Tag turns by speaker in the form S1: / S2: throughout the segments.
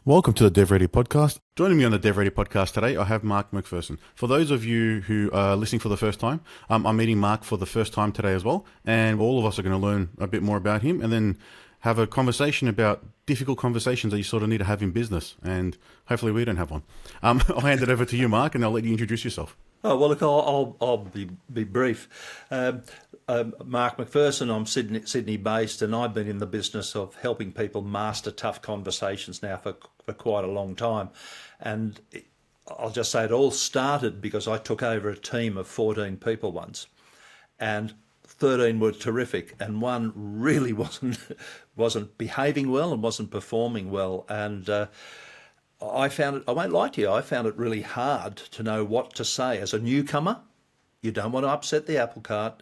S1: Welcome to the DevReady Podcast. Joining me on the DevReady Podcast today, I have Mark McPherson. For those of you who are listening for the first time, I'm meeting Mark for the first time today as well, and all of us are going to learn a bit more about him and then have a conversation about difficult conversations that you sort of need to have in business, and hopefully we don't have one. I'll hand it over to you, Mark, and I'll let you introduce yourself.
S2: Oh, well, look, I'll be brief. Mark McPherson, I'm Sydney based, and I've been in the business of helping people master tough conversations now for quite a long time. And I'll just say it all started because I took over a team of 14 people once, and 13 were terrific, and one really wasn't behaving well and wasn't performing well. And I found it, I won't lie to you, I found it really hard to know what to say. As a newcomer, you don't want to upset the apple cart,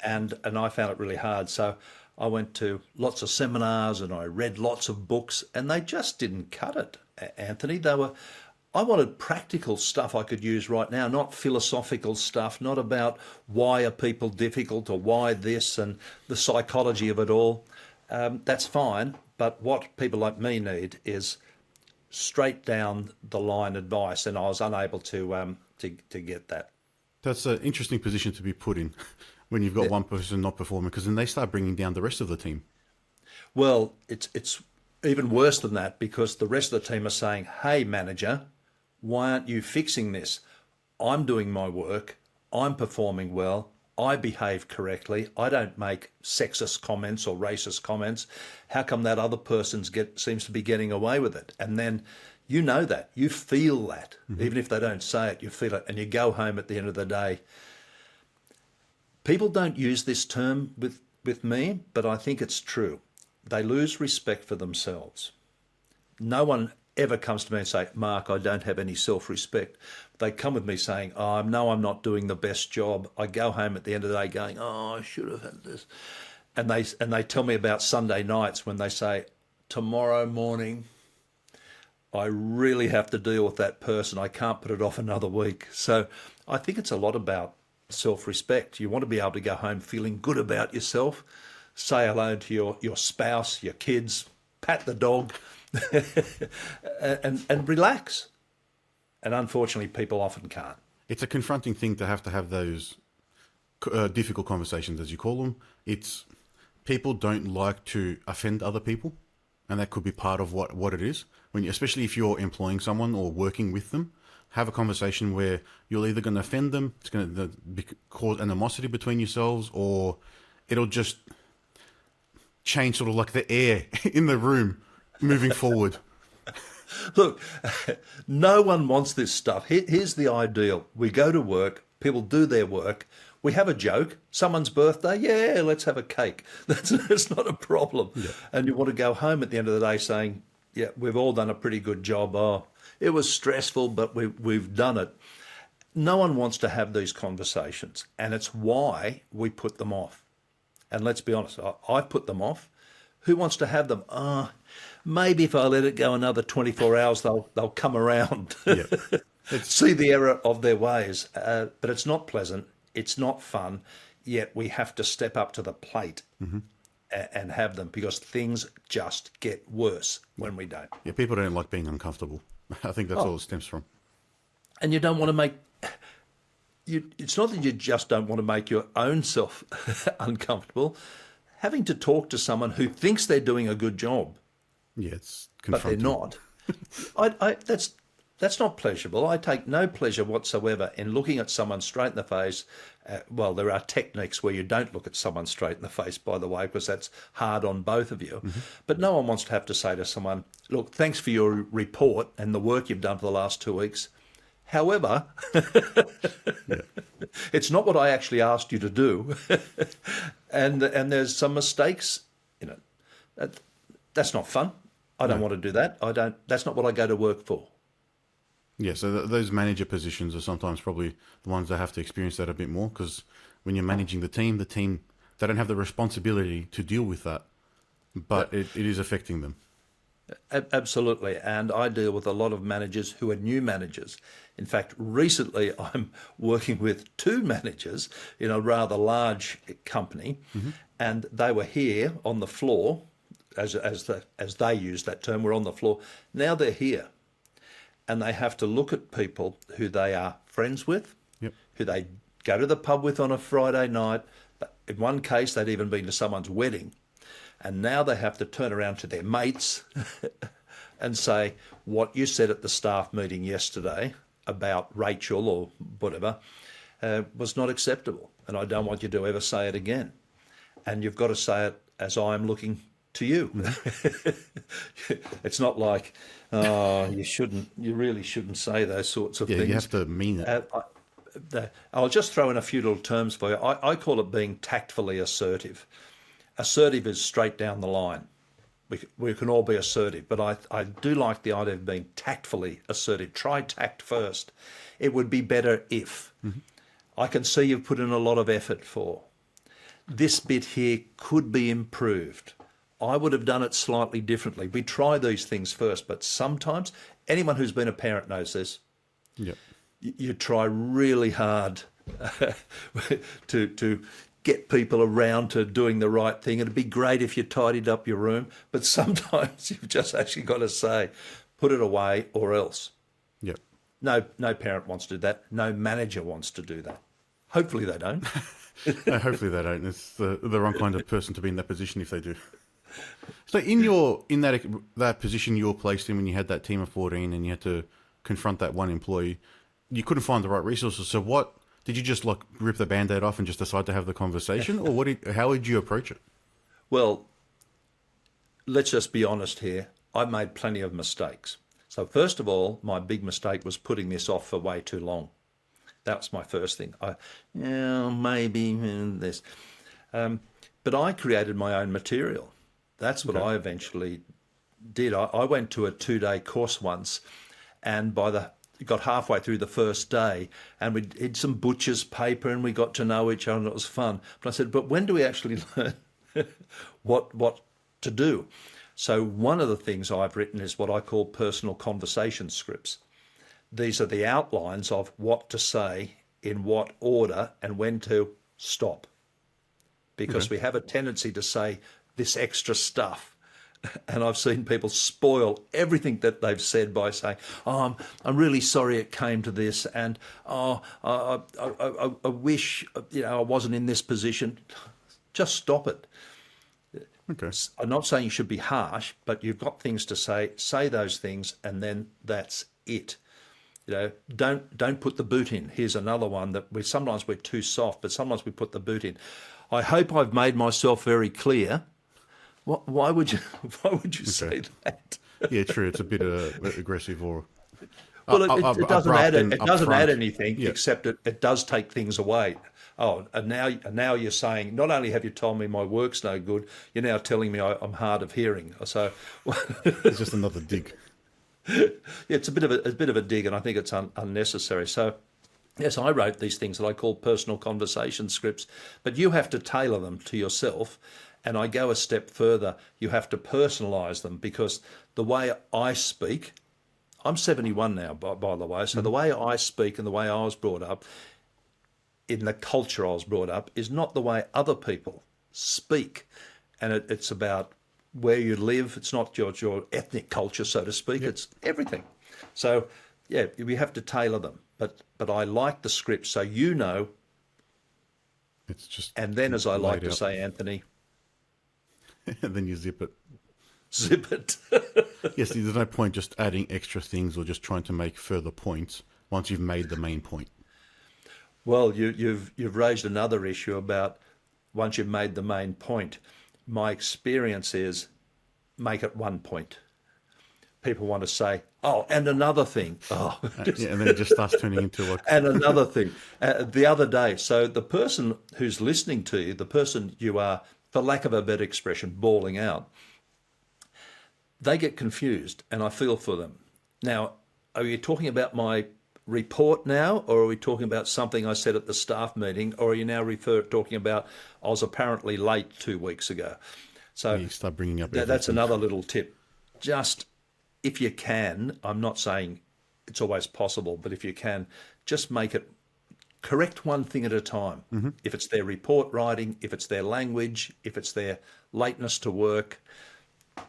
S2: and I found it really hard. So I went to lots of seminars and I read lots of books, and they just didn't cut it, Anthony. I wanted practical stuff I could use right now, not philosophical stuff, not about why are people difficult or why this and the psychology of it all. That's fine, but what people like me need is straight down the line advice, and I was unable to get that.
S1: That's an interesting position to be put in when you've got one person not performing, because then they start bringing down the rest of the team.
S2: Well, it's even worse than that, because the rest of the team are saying, hey, manager, why aren't you fixing this? I'm doing my work. I'm performing well. I behave correctly. I don't make sexist comments or racist comments. How come that other person seems to be getting away with it? And then you know that. You feel that. Even if they don't say it, you feel it. And you go home at the end of the day. People don't use this term with me, but I think it's true. They lose respect for themselves. No one ever comes to me and say, Mark, I don't have any self-respect. They come with me saying, oh, I know I'm not doing the best job. I go home at the end of the day going, oh, I should have had this. And they tell me about Sunday nights when they say, tomorrow morning, I really have to deal with that person. I can't put it off another week. So I think it's a lot about self-respect. You want to be able to go home feeling good about yourself, say hello to your spouse, your kids, pat the dog, and relax. And unfortunately, people often can't.
S1: It's a confronting thing to have those difficult conversations, as you call them. It's people don't like to offend other people, and that could be part of what it is. Especially if you're employing someone or working with them, have a conversation where you're either going to offend them, it's going to cause animosity between yourselves, or it'll just change sort of like the air in the room moving forward.
S2: Look, no one wants this stuff. Here's the ideal. We go to work, people do their work, we have a joke, someone's birthday, yeah, let's have a cake. That's not a problem. Yeah. And you want to go home at the end of the day saying, yeah, we've all done a pretty good job. Oh, it was stressful, but we've done it. No one wants to have these conversations, and it's why we put them off. And let's be honest, I put them off. Who wants to have them? Maybe if I let it go another 24 hours, they'll come around, see the error of their ways. But it's not pleasant. It's not fun. Yet we have to step up to the plate and have them, because things just get worse when we don't.
S1: Yeah, people don't like being uncomfortable. I think that's all it stems from.
S2: And you don't want to make... It's not that you just don't want to make your own self uncomfortable. Having to talk to someone who thinks they're doing a good job,
S1: it's
S2: but they're not. That's not pleasurable. I take no pleasure whatsoever in looking at someone straight in the face. Well, there are techniques where you don't look at someone straight in the face, by the way, because that's hard on both of you. But no one wants to have to say to someone, look, thanks for your report and the work you've done for the last 2 weeks. However, it's not what I actually asked you to do. and there's some mistakes, that's not fun. I don't want to do that. That's not what I go to work for.
S1: Yeah, so those manager positions are sometimes probably the ones that have to experience that a bit more, because when you're managing the team, they don't have the responsibility to deal with that, but it is affecting them.
S2: Absolutely. And I deal with a lot of managers who are new managers. In fact, recently I'm working with 2 managers in a rather large company, and they were here on the floor as they use that term, were on the floor. Now they're here, and they have to look at people who they are friends with,
S1: Yep.
S2: who they go to the pub with on a Friday night. In one case, they'd even been to someone's wedding, and now they have to turn around to their mates and say, what you said at the staff meeting yesterday about Rachel or whatever was not acceptable, and I don't want you to ever say it again. And you've got to say it as I'm looking to you. It's not like, oh, you really shouldn't say those sorts of things.
S1: Yeah, you have to mean it.
S2: I'll just throw in a few little terms for you. I call it being tactfully assertive. Assertive is straight down the line. We can all be assertive, but I do like the idea of being tactfully assertive. Try tact first. It would be better if. I can see you've put in a lot of effort for. This bit here could be improved. I would have done it slightly differently. We try these things first, but sometimes, anyone who's been a parent knows this.
S1: Yep.
S2: You try really hard to get people around to doing the right thing. It'd be great if you tidied up your room, but sometimes you've just actually got to say, put it away or else.
S1: Yep.
S2: No parent wants to do that. No manager wants to do that. Hopefully they don't.
S1: No, hopefully they don't. It's the wrong kind of person to be in that position if they do. So in that position you were placed in when you had that team of 14 and you had to confront that one employee, you couldn't find the right resources. So what did you just like rip the Band-Aid off and just decide to have the conversation, or how did you approach it?
S2: Well, let's just be honest here. I've made plenty of mistakes. So first of all, my big mistake was putting this off for way too long. That was my first thing. Maybe this. But I created my own material. That's what I eventually did. I went to a 2-day course once, and got halfway through the first day, and we did some butcher's paper, and we got to know each other, and it was fun. But I said, but when do we actually learn what to do? So one of the things I've written is what I call personal conversation scripts. These are the outlines of what to say, in what order, and when to stop. Because we have a tendency to say this extra stuff. And I've seen people spoil everything that they've said by saying, oh, I'm really sorry it came to this, and I wish I wasn't in this position. Just stop it.
S1: Okay.
S2: I'm not saying you should be harsh, but you've got things to say those things, and then that's it. Don't put the boot in. Here's another one that sometimes we're too soft, but sometimes we put the boot in. I hope I've made myself very clear. Why would you say that?
S1: Yeah, true. It's a bit aggressive, or
S2: well, it doesn't add anything,
S1: Yeah.
S2: except it does take things away. Oh, and now you're saying, not only have you told me my work's no good, you're now telling me I'm hard of hearing. So
S1: it's just another dig.
S2: It's a bit of a dig, and I think it's unnecessary. So, yes, I wrote these things that I call personal conversation scripts, but you have to tailor them to yourself. And I go a step further. You have to personalise them, because the way I speak, I'm 71 now, by the way, so the way I speak and the way I was brought up, in the culture I was brought up, is not the way other people speak. And it's about where you live. It's not your ethnic culture, so to speak. It's everything. So, yeah, we have to tailor them. But I like the script, so
S1: It's just.
S2: And then, as I like to
S1: out.
S2: say, Anthony,
S1: and then you zip it.
S2: Zip it.
S1: Yes, there's no point just adding extra things or just trying to make further points once you've made the main point.
S2: Well, you've raised another issue about once you've made the main point. My experience is make it one point. People want to say, oh, and another thing. Oh,
S1: Yeah, and then it just starts turning into like...
S2: and another thing. The other day, so the person who's listening to you, the person you are, for lack of a better expression, bawling out, they get confused, and I feel for them. Now, are you talking about my report now, or are we talking about something I said at the staff meeting, or are you now talking about I was apparently late 2 weeks ago? So
S1: you start bringing up
S2: that's another little tip. Just, if you can, I'm not saying it's always possible, but if you can, just make it, correct one thing at a time. Mm-hmm. If it's their report writing, if it's their language, if it's their lateness to work,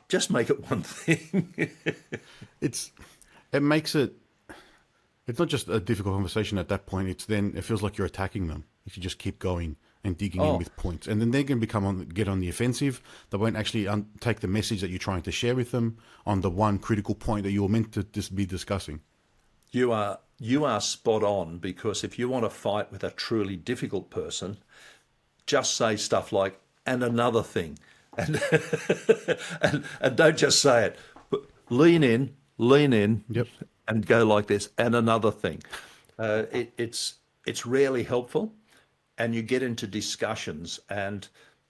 S2: just make it one thing.
S1: It makes it. It's not just a difficult conversation at that point. It feels like you're attacking them if you just keep going and digging in with points, and then they're going to get on the offensive. They won't actually take the message that you're trying to share with them on the one critical point that you were meant to just be discussing.
S2: You are spot on, because if you want to fight with a truly difficult person, just say stuff like, and another thing, and and don't just say it. But lean in,
S1: Yep.
S2: and go like this, and another thing. It's rarely helpful, and you get into discussions, and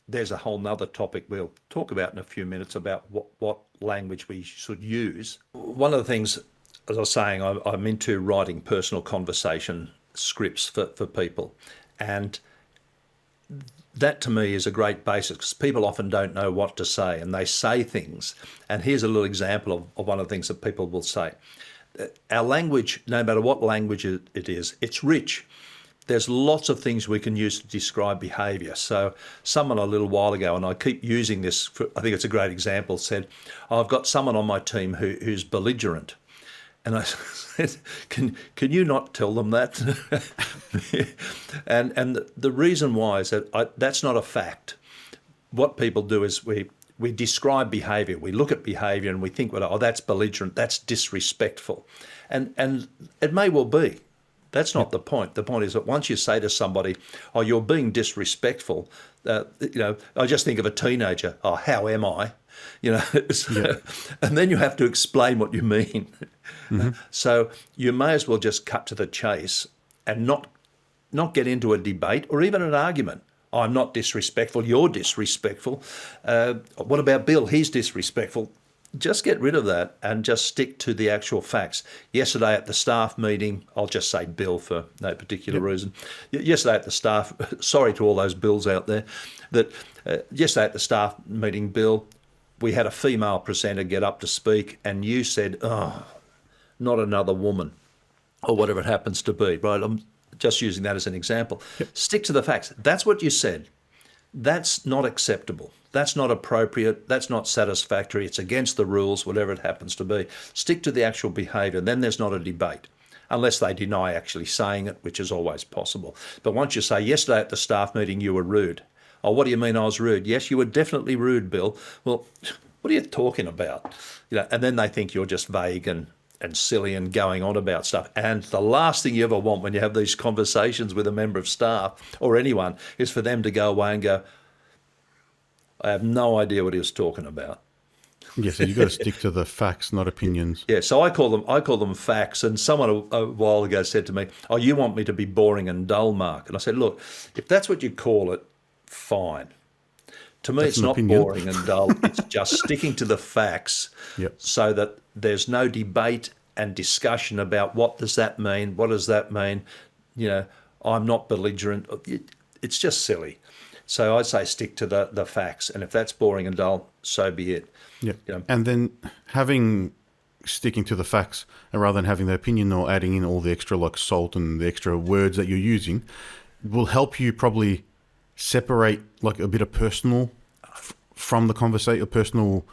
S2: there's a whole nother topic we'll talk about in a few minutes about what language we should use. One of the things, as I was saying, I'm into writing personal conversation scripts for people, and that to me is a great basis, because people often don't know what to say, and they say things. And here's a little example of one of the things that people will say. Our language, no matter what language it is, it's rich. There's lots of things we can use to describe behaviour. So someone a little while ago, and I keep using this, I think it's a great example, said, I've got someone on my team who's belligerent. And I said, can you not tell them that? and the reason why is that that's not a fact. What people do is we describe behaviour. We look at behaviour and we think, well, oh, that's belligerent, that's disrespectful. And it may well be. That's not the point. The point is that once you say to somebody, oh, you're being disrespectful, I just think of a teenager, oh, how am I? And then you have to explain what you mean. Mm-hmm. So you may as well just cut to the chase and not get into a debate or even an argument. Oh, I'm not disrespectful, you're disrespectful. What about Bill? He's disrespectful. Just get rid of that and just stick to the actual facts. Yesterday at the staff meeting, I'll just say Bill for no particular reason. Yesterday at the staff, sorry to all those Bills out there, that yesterday at the staff meeting, Bill, we had a female presenter get up to speak, and you said, oh, not another woman, or whatever it happens to be, right? I'm just using that as an example. Yep. Stick to the facts. That's what you said. That's not acceptable. That's not appropriate. That's not satisfactory. It's against the rules, whatever it happens to be. Stick to the actual behaviour. Then there's not a debate, unless they deny actually saying it, which is always possible. But once you say, yesterday at the staff meeting, you were rude. Oh, what do you mean I was rude? Yes, you were definitely rude, Bill. Well, what are you talking about? And then they think you're just vague and silly and going on about stuff. And the last thing you ever want when you have these conversations with a member of staff or anyone is for them to go away and go, I have no idea what he was talking about.
S1: Yeah, so you've got to stick to the facts, not opinions.
S2: Yeah, so I call them facts. And someone a while ago said to me, oh, you want me to be boring and dull, Mark? And I said, look, if that's what you call it, fine. To me, it's not boring and dull. It's just sticking to the facts so that there's no debate and discussion about what does that mean, what does that mean. I'm not belligerent. It's just silly. So I'd say stick to the facts. And if that's boring and dull, so be it.
S1: Yeah. And then sticking to the facts rather than having the opinion or adding in all the extra like salt and the extra words that you're using will help you probably separate like a bit of personal from the conversation, personal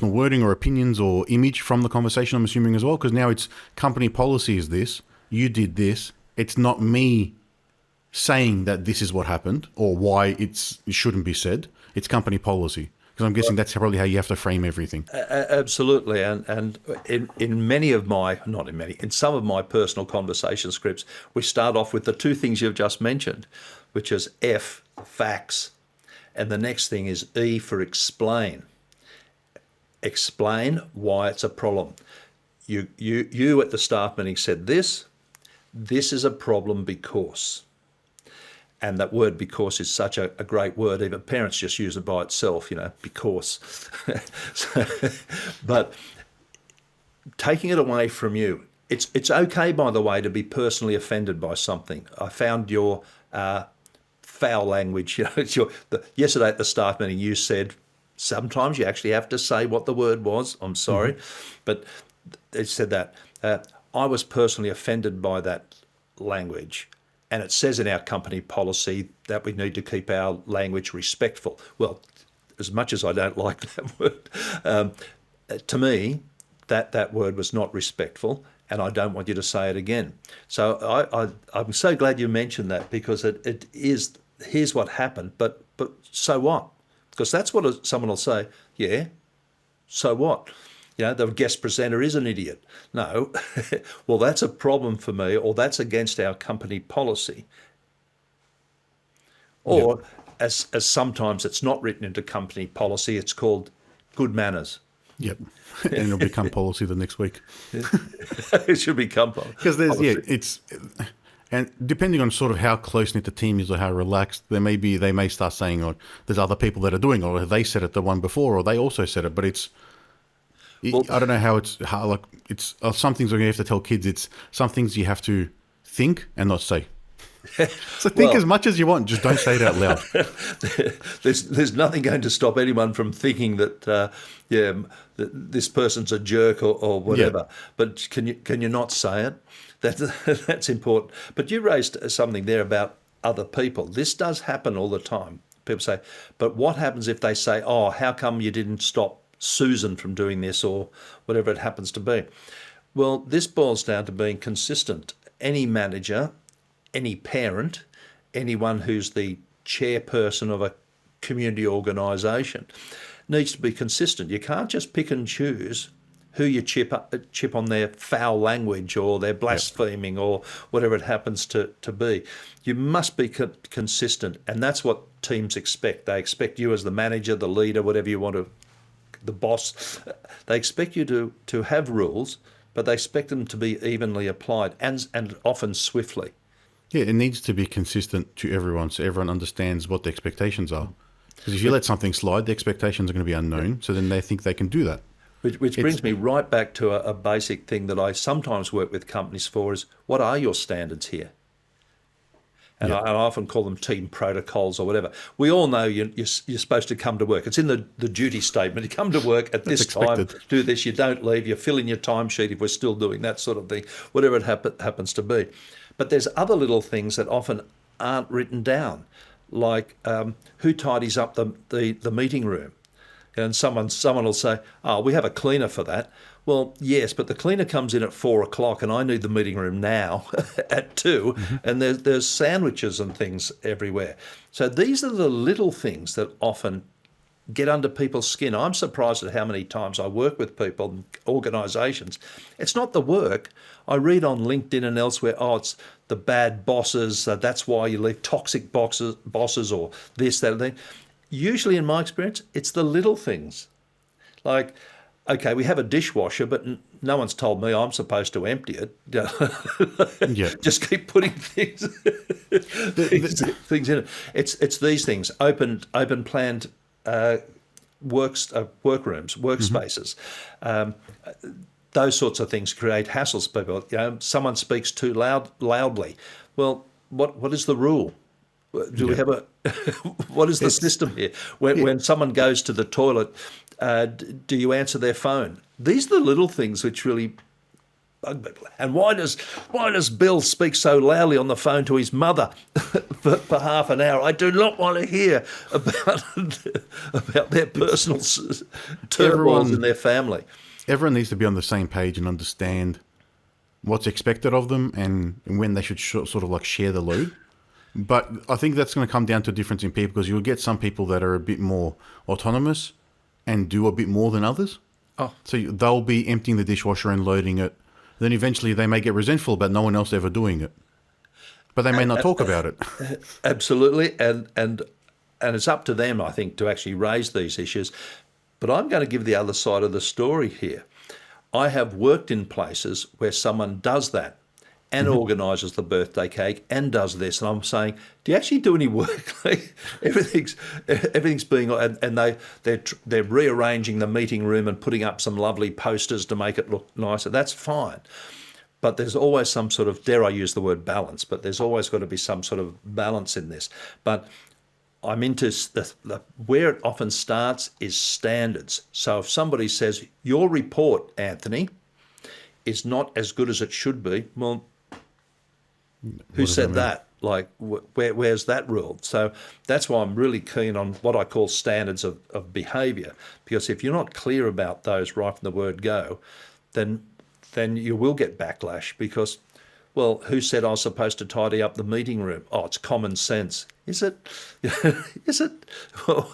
S1: wording or opinions or image from the conversation, I'm assuming as well, because now it's company policy is this, you did this. It's not me saying that this is what happened or why it shouldn't be said. It's company policy. Because I'm guessing that's probably how you have to frame everything.
S2: Absolutely. And in some of my personal conversation scripts, we start off with the two things you've just mentioned, which is F, facts, and the next thing is E for explain. Explain why it's a problem. You at the staff meeting said this is a problem because. And that word because is such a great word. Even parents just use it by itself, because. But taking it away from you, it's okay, by the way, to be personally offended by something. I found your foul language. Yesterday at the staff meeting, you said sometimes you actually have to say what the word was. I'm sorry. Mm-hmm. But it said that. I was personally offended by that language. And it says in our company policy that we need to keep our language respectful. Well, as much as I don't like that word, to me, that word was not respectful, and I don't want you to say it again. So I'm so glad you mentioned that, because it is, here's what happened, but so what? Because that's what someone will say, yeah, so what? The guest presenter is an idiot. No, well, that's a problem for me, or that's against our company policy. Or, as sometimes it's not written into company policy, it's called good manners.
S1: Yep. And it'll become policy the next week.
S2: It should become policy.
S1: Because and depending on sort of how close-knit the team is or how relaxed, they may start saying, oh, there's other people that are doing it, or they said it the one before, or they also said it. But I don't know how some things you have to tell kids. It's some things you have to think and not say. So think as much as you want, just don't say it out loud.
S2: There's nothing going to stop anyone from thinking that this person's a jerk or whatever. Yeah. But can you not say it? That's important. But you raised something there about other people. This does happen all the time. People say, but what happens if they say, oh, how come you didn't stop Susan from doing this, or whatever it happens to be? Well, this boils down to being consistent. Any manager, any parent, anyone who's the chairperson of a community organisation needs to be consistent. You can't just pick and choose who you chip on their foul language or their blaspheming or whatever it happens to be. You must be consistent, and that's what teams expect. They expect you as the manager, the leader, whatever you want to, the boss. They expect you to have rules, but they expect them to be evenly applied and often swiftly.
S1: Yeah, it needs to be consistent to everyone, so everyone understands what the expectations are. Because if you let something slide, the expectations are going to be unknown, so then they think they can do that.
S2: Which brings me right back to a basic thing that I sometimes work with companies for is, what are your standards here? And I often call them team protocols or whatever. We all know you're supposed to come to work. It's in the duty statement. You come to work at this time, do this, you don't leave, you fill in your timesheet if we're still doing that sort of thing, whatever it happens to be. But there's other little things that often aren't written down, like who tidies up the meeting room. And someone will say, oh, we have a cleaner for that. Well, yes, but the cleaner comes in at 4:00 and I need the meeting room now at 2, and there's sandwiches and things everywhere. So these are the little things that often get under people's skin. I'm surprised at how many times I work with people and organisations. It's not the work. I read on LinkedIn and elsewhere, oh, it's the bad bosses, that's why you leave, toxic bosses or this, that, and that. Usually, in my experience, it's the little things. Like, okay, we have a dishwasher, but no one's told me I'm supposed to empty it. Just keep putting things in it. It's these things, open planned workrooms, workspaces. Those sorts of things create hassles for people. Someone speaks too loudly. Well, what is the rule? Do we have what is the system here? When someone goes to the toilet, do you answer their phone? These are the little things which really bug people. And why does Bill speak so loudly on the phone to his mother for half an hour? I do not want to hear about their personal turmoils in their family.
S1: Everyone needs to be on the same page and understand what's expected of them and when they should sort of like share the load. But I think that's going to come down to a difference in people, because you'll get some people that are a bit more autonomous and do a bit more than others. Oh. So they'll be emptying the dishwasher and loading it. Then eventually they may get resentful about no one else ever doing it. But they may not talk about it.
S2: Absolutely. And it's up to them, I think, to actually raise these issues. But I'm going to give the other side of the story here. I have worked in places where someone does that and organises the birthday cake and does this, and I'm saying, do you actually do any work? Everything's being, and they're rearranging the meeting room and putting up some lovely posters to make it look nicer. That's fine, but there's always some sort of, dare I use the word balance, but there's always got to be some sort of balance in this. But I'm into where it often starts is standards. So if somebody says, your report, Anthony, is not as good as it should be, well, who said that? Like, where's that rule? So that's why I'm really keen on what I call standards of behaviour, because if you're not clear about those right from the word go, then you will get backlash because, well, who said I was supposed to tidy up the meeting room? Oh, it's common sense. Is it? Is it? Well,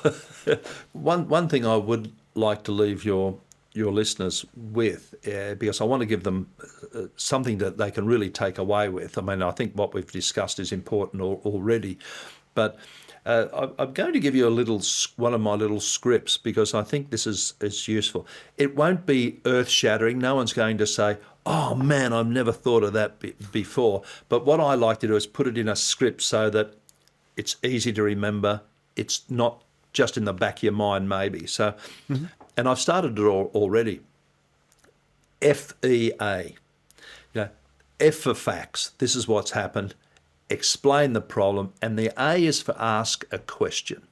S2: one thing I would like to leave your listeners with, because I want to give them something that they can really take away with. I mean, I think what we've discussed is important already, but I'm going to give you one of my little scripts because I think this is useful. It won't be earth-shattering. No one's going to say, oh man, I've never thought of that before. But what I like to do is put it in a script so that it's easy to remember. It's not just in the back of your mind maybe. So, and I've started it already. FEA. F for facts. This is what's happened. Explain the problem. And the A is for ask a question.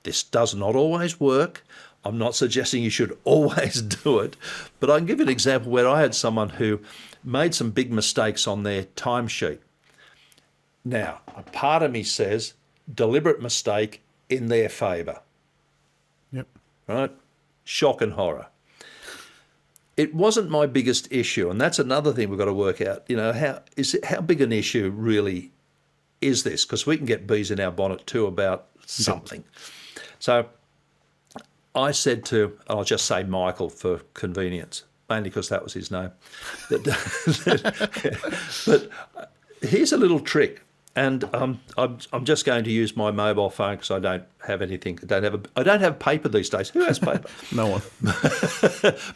S2: This does not always work. I'm not suggesting you should always do it, but I can give you an example where I had someone who made some big mistakes on their timesheet. Now, a part of me says deliberate mistake in their favour.
S1: Yep.
S2: Right? Shock and horror. It wasn't my biggest issue, and that's another thing we've got to work out. How big an issue really is this? Because we can get bees in our bonnet too about something. So I said I'll just say Michael for convenience, mainly because that was his name. But here's a little trick, and I'm just going to use my mobile phone because I don't have anything. I don't have paper these days. Who has paper?
S1: No one.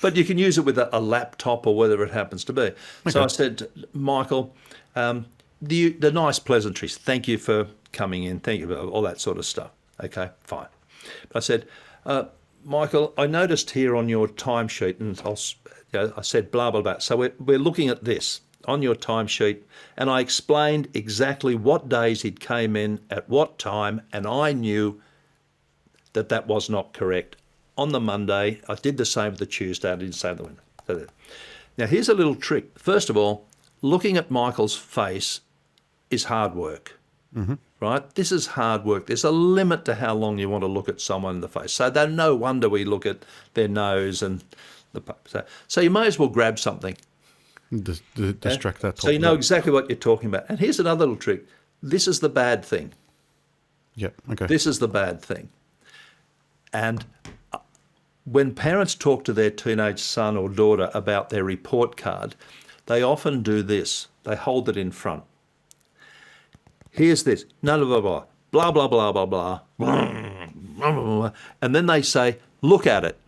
S2: But you can use it with a laptop or whatever it happens to be. Okay. So I said, Michael, the nice pleasantries. Thank you for coming in. Thank you for all that sort of stuff. Okay, fine. But I said, Michael, I noticed here on your timesheet, and I said blah, blah, blah. So we're looking at this on your timesheet, and I explained exactly what days it came in at what time, and I knew that was not correct. On the Monday, I did the same with the Tuesday, I did the same with the Wednesday. Now, here's a little trick. First of all, looking at Michael's face is hard work, right? This is hard work. There's a limit to how long you want to look at someone in the face. So no wonder we look at their nose and so you may as well grab something.
S1: Distract that.
S2: So you know exactly what you're talking about. And here's another little trick. This is the bad thing.
S1: Yeah, okay.
S2: This is the bad thing. And when parents talk to their teenage son or daughter about their report card, they often do this. They hold it in front. Here's this. No, blah, blah, blah, blah, blah, blah, blah, blah. And then they say, look at it.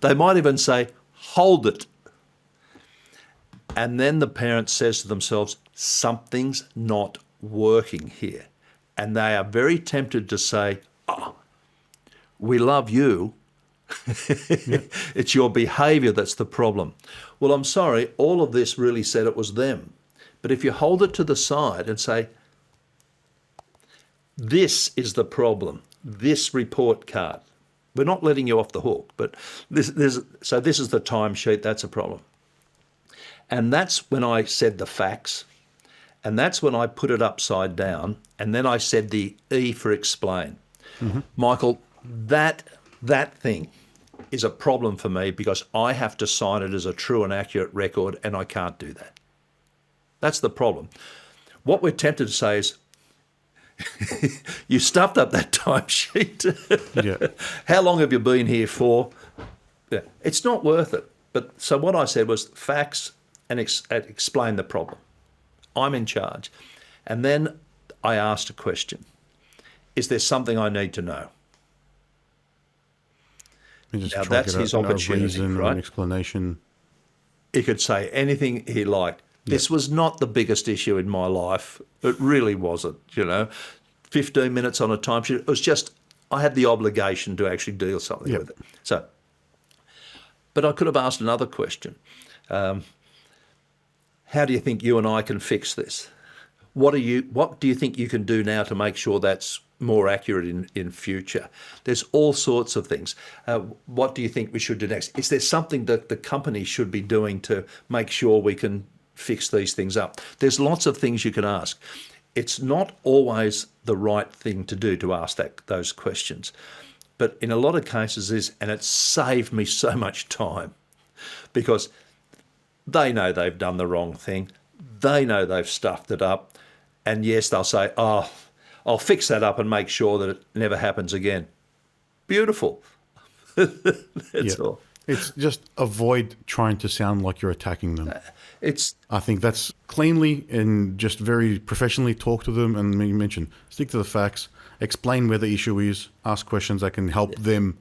S2: They might even say, hold it. And then the parent says to themselves, something's not working here. And they are very tempted to say, oh, we love you. It's your behaviour that's the problem. Well, I'm sorry, all of this really said it was them. But if you hold it to the side and say, this is the problem, this report card. We're not letting you off the hook, but this is the timesheet, that's a problem. And that's when I said the facts, and that's when I put it upside down, and then I said the E for explain. Michael, that thing is a problem for me because I have to sign it as a true and accurate record, and I can't do that. That's the problem. What we're tempted to say is, you stuffed up that timesheet.
S1: Yeah.
S2: How long have you been here for? Yeah. It's not worth it. But so what I said was facts and explain the problem. I'm in charge. And then I asked a question. Is there something I need to know? Now that's his opportunity, right?
S1: An explanation.
S2: He could say anything he liked. This was not the biggest issue in my life. It really wasn't, 15 minutes on a timesheet. It was just, I had the obligation to actually deal something with it. So, but I could have asked another question. How do you think you and I can fix this? What do you think you can do now to make sure that's more accurate in future? There's all sorts of things. What do you think we should do next? Is there something that the company should be doing to make sure we can fix these things up? There's lots of things you can ask. It's not always the right thing to do to ask those questions. But in a lot of cases and it's saved me so much time because they know they've done the wrong thing. They know they've stuffed it up. And yes, they'll say, oh, I'll fix that up and make sure that it never happens again. Beautiful. That's all.
S1: It's just avoid trying to sound like you're attacking them. I think that's cleanly and just very professionally talk to them and mention, stick to the facts, explain where the issue is, ask questions that can help them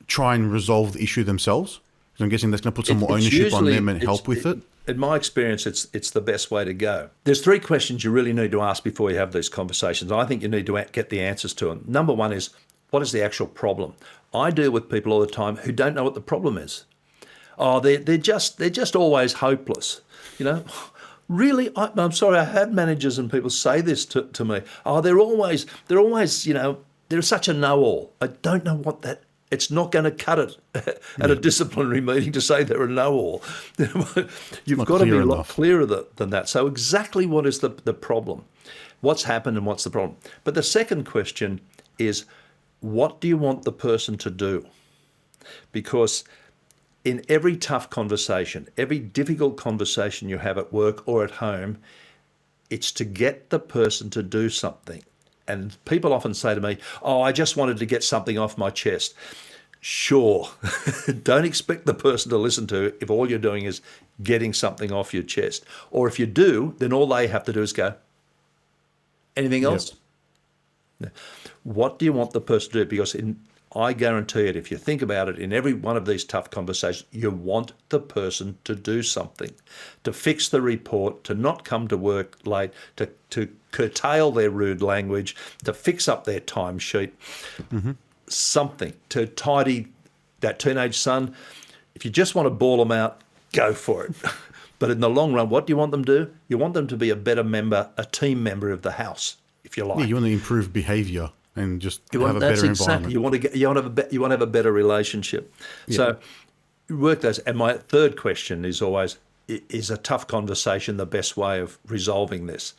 S1: try and resolve the issue themselves. Because I'm guessing that's going to put some more ownership on them and help with it.
S2: In my experience, it's the best way to go. There's 3 questions you really need to ask before you have these conversations. I think you need to get the answers to them. Number 1 is, what is the actual problem? I deal with people all the time who don't know what the problem is. Oh, they're just always hopeless. You know, really, I'm sorry. I had managers and people say this to me. Oh, they're always, you know, they're such a know-all. I don't know what that. It's not going to cut it at a disciplinary meeting to say they're a know-all. You've got to be a lot clearer than that. So exactly what is the problem? What's happened and what's the problem? But the second question is, what do you want the person to do? Because in every tough conversation, every difficult conversation you have at work or at home, it's to get the person to do something. And people often say to me, oh, I just wanted to get something off my chest. Sure. Don't expect the person to listen to if all you're doing is getting something off your chest. Or if you do, then all they have to do is go, anything else? Yep. What do you want the person to do? Because I guarantee it, if you think about it, in every one of these tough conversations, you want the person to do something, to fix the report, to not come to work late, to curtail their rude language, to fix up their timesheet, something, to tidy that teenage son. If you just want to bawl them out, go for it. But in the long run, what do you want them to do? You want them to be a better member, a team member of the house, if you like.
S1: Yeah, you want to improve behaviour and just have a better environment.
S2: You want to have a better relationship. Yeah. So work those. And my third question is always, is a tough conversation the best way of resolving this?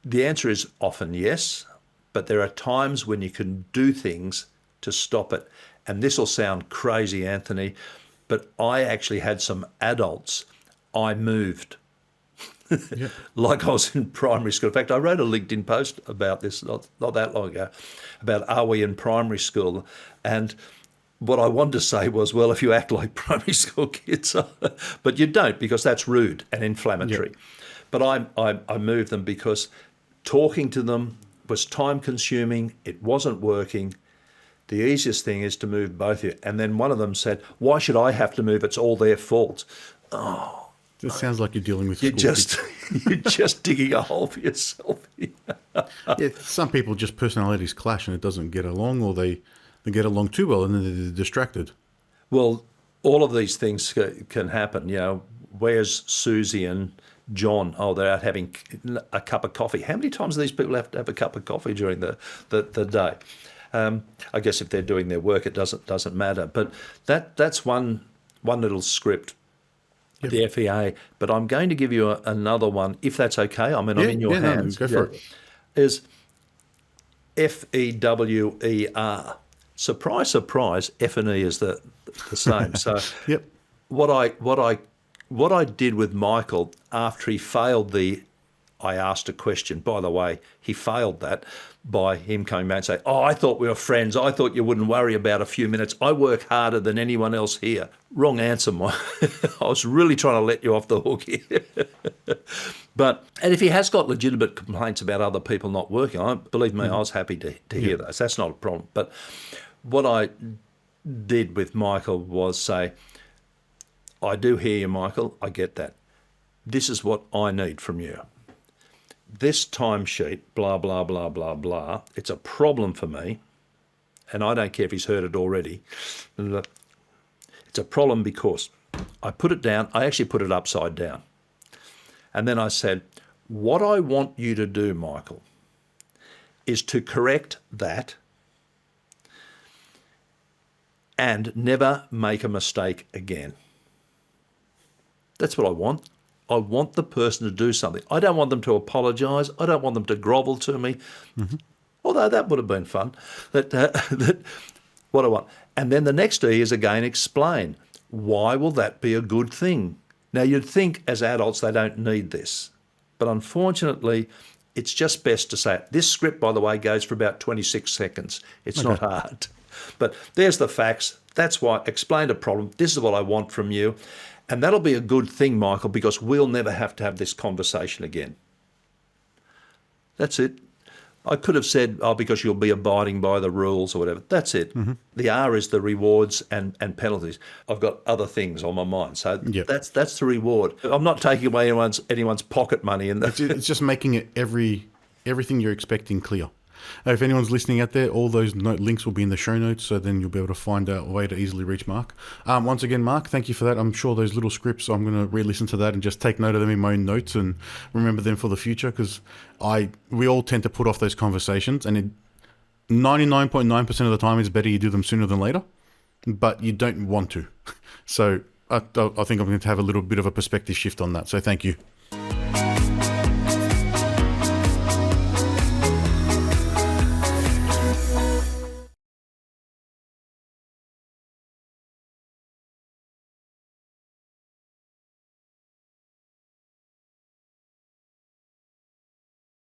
S2: The answer is often yes, but there are times when you can do things to stop it. And this will sound crazy, Anthony, but I actually had some adults I moved. Yep. Like I was in primary school. In fact, I wrote a LinkedIn post about this not that long ago, about are we in primary school? And what I wanted to say was, well, if you act like primary school kids, but you don't, because that's rude and inflammatory. Yep. But I moved them because talking to them was time consuming. It wasn't working. The easiest thing is to move both of you. And then one of them said, why should I have to move? It's all their fault. Oh.
S1: It sounds like you're dealing with
S2: you're just digging a hole for yourself.
S1: Yeah, some people just personalities clash and it doesn't get along, or they get along too well and then they're distracted.
S2: Well, all of these things can happen. You know, where's Susie and John? Oh, they're out having a cup of coffee. How many times do these people have to have a cup of coffee during the day? I guess if they're doing their work, it doesn't matter. But that's one little script. Yep. The FEA, but I'm going to give you another one, if that's okay. I mean, I'm in your hands.
S1: No, go for it.
S2: Is FEWER. Surprise, surprise. F and E is the same. So,
S1: yep.
S2: What I did with Michael after he failed I asked a question. By the way, he failed that by him coming back and saying, oh, I thought we were friends. I thought you wouldn't worry about a few minutes. I work harder than anyone else here. Wrong answer, Mike. I was really trying to let you off the hook here. And if he has got legitimate complaints about other people not working, believe me, I was happy to hear those. That's not a problem. But what I did with Michael was say, I do hear you, Michael. I get that. This is what I need from you. This timesheet, blah, blah, blah, blah, blah, it's a problem for me, and I don't care if he's heard it already. It's a problem because I put it down, I actually put it upside down. And then I said, what I want you to do, Michael, is to correct that and never make a mistake again. That's what I want. I want the person to do something. I don't want them to apologise. I don't want them to grovel to me. Although that would have been fun. That what I want. And then the next E is again explain. Why will that be a good thing? Now, you'd think as adults they don't need this. But unfortunately, it's just best to say it. This script, by the way, goes for about 26 seconds. It's not hard. But there's the facts. That's why. Explain the problem. This is what I want from you. And that'll be a good thing, Michael, because we'll never have to have this conversation again. That's it. I could have said, because you'll be abiding by the rules or whatever. That's it. The R is the rewards and penalties. I've got other things on my mind. So that's the reward. I'm not taking away anyone's pocket money.
S1: It's just making it everything you're expecting clear. If anyone's listening out there, all those links will be in the show notes, so then you'll be able to find a way to easily reach Mark. Once again, Mark, thank you for that. I'm sure those little scripts, I'm going to re-listen to that and just take note of them in my own notes and remember them for the future, because we all tend to put off those conversations, and 99.9% of the time it's better you do them sooner than later, but you don't want to. So I think I'm going to have a little bit of a perspective shift on that. So thank you.